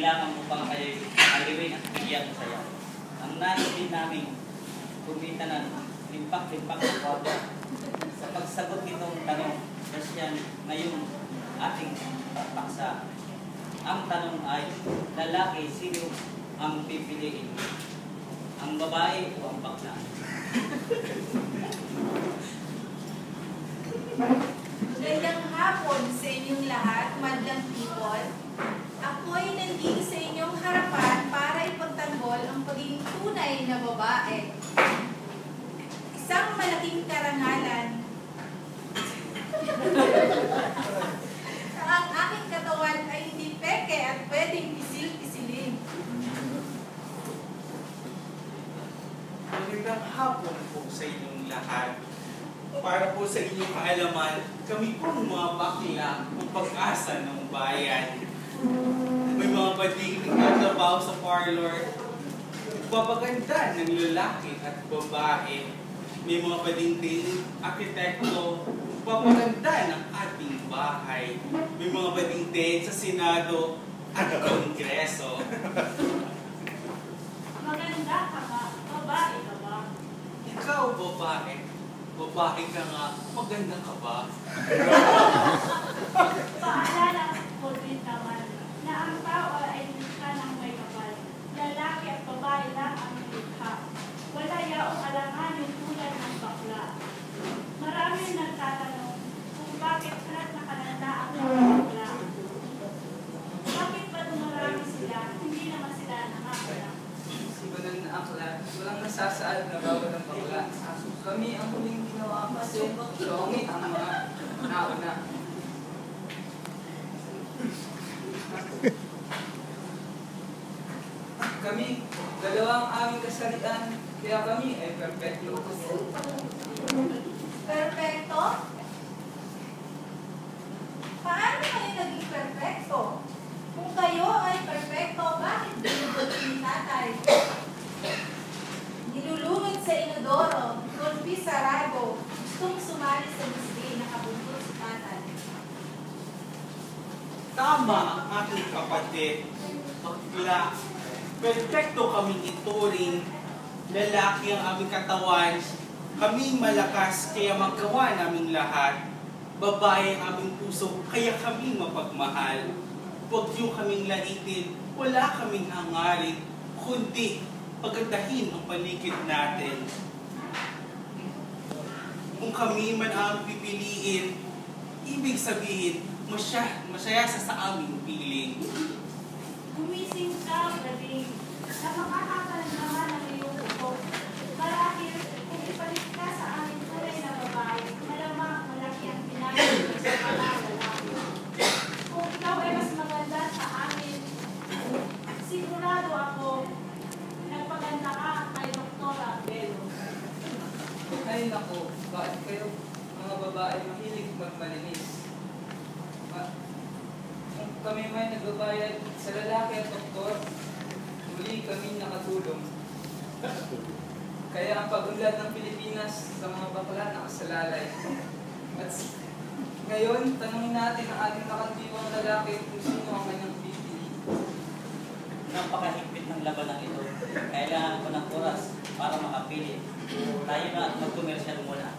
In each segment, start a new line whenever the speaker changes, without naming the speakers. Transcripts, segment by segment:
lamang upang kayo aliwin at bigyan ng saya. Ang nais din namin kumita ng limpak-limpak ng kwarta sa pagsagot nitong tanong na siya ngayon ating paksa. Ang tanong ay, lalaki, sino ang pipiliin? Ang babae o ang bakla?
Magandang hapon sa inyong lahat, madlang people. Ako'y nandito sa inyong harapan para ipagtanggol ang pagiging tunay na babae. Isang malaking karangalan na ang aking katawan ay hindi peke at pwedeng isil-isilin.
Magandang hapon po sa inyong lahat. Para po sa inyong kaalaman, kami po mga bakla ng pag-asa ng bayan. May mga bading nagtatrabaho sa parlor, papaganda ng lalaki at babae. May mga bading din arkitekto, papaganda ng ating bahay. May mga bading din sa Senado at Kongreso.
Maganda ka ba? Babae ka ba?
Ikaw, babae. Babae ka nga, maganda ka ba?
Paalala ko din naman na ang tao ay likha ng may kapal. Lalaki at babae lang ang likha. Wala yaong alanganin tulad ng bakla. Marami nagtatanong kung bakit lahat nakalanda ang mga bakla. Bakit ba dumarami sila? Hindi naman sila nangakalak.
Simulan na aklat, walang nasasaad na bawal ng bakla. Kami ang huling ginawa kasi songit ang mga nauna. Kami, dalawang aming kasalian, kaya kami ay perfecto.
Perfecto? Paano kayo naging perfecto? Kung kayo ay perfecto, bakit binubot ni tatay? Nilulungit sa inodoro, gulpi sa rago, gustong sumali sa bisbee, nakabuntot si tatay.
Tama ang aking kapatid, bakla. Perfecto kaming ituring, lalaki ang aming katawan, kaming malakas kaya magawa naming lahat, babae ang aming puso kaya kaming mapagmahal. Huwag niyo kaming laitin, wala kaming hangarin, kundi pagandahin ang paligid natin. Kung kami man ang pipiliin, ibig sabihin, masaya sa aming piling.
Gumising ka, galing. Napakahaba naman ang iyong upo. Marahil, kung ipalit ka sa aming tunay na babae, malamang malaki ang pinagod sa mga lalaki. Kung ikaw ay mas maganda sa amin, sigurado ako, nagpaganda ka kay Doktora Belo.
Ay nako, bakit kayo mga babae mahilig magmalinis? Kung kami may nagbabayad sa lalaki at doktor, muli kami nakatulong. Kaya ang pag-unlad ng Pilipinas sa mga bakla nakasalalay. At ngayon, tanungin natin ang ating nakandiwang lalaki kung sino ang kanyang pipili.
Napakahigpit ng labanang ito. Kailangan ko ng oras para makapili. Tayo na at mag-commercial muna.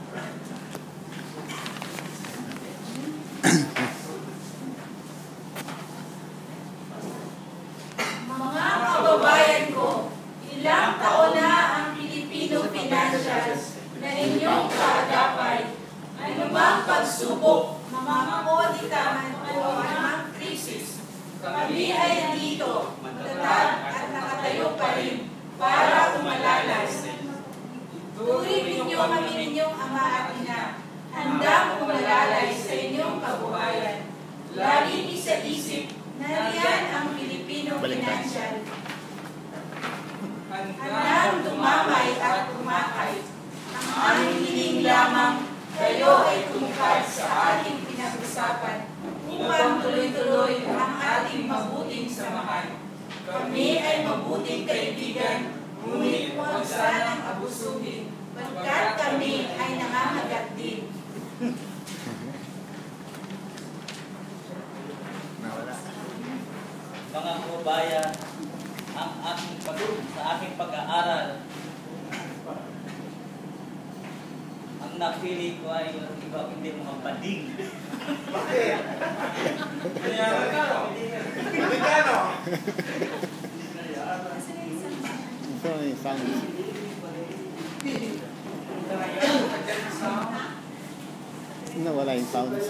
Mga kababayan ko, ilang taon na ang Filipino financials na inyong kaagapay. Anumang pagsubok, mamamakoditaman o anumang krisis, kami ay nandito, matatag at nakatayo pa rin para umalalay. Turing ninyo kami ninyong ama at ina, handang umalalay sa inyong kabuhayan. Laging isa-isip na riyan ang Filipino financial. Handang dumamay at umakay. Ang aming hiling lamang, kayo ay tumupad sa ating pinag-usapan upang tuloy-tuloy ang ating mabuting samahan. Kami ay mabuting kaibigan, ngunit huwag sanang abusuhin, pagkat kami ay nangangagat din.
mga kababayan, sa aking pag-aaral, ang napili ko ay iba hindi mga bading.
Bakit? Amerikano?
Ito na yung sound. Nawala yung sounds.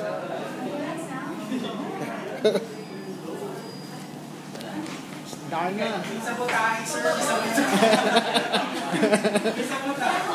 Dahil na.
Isa po tayo, sir. Isa po tayo.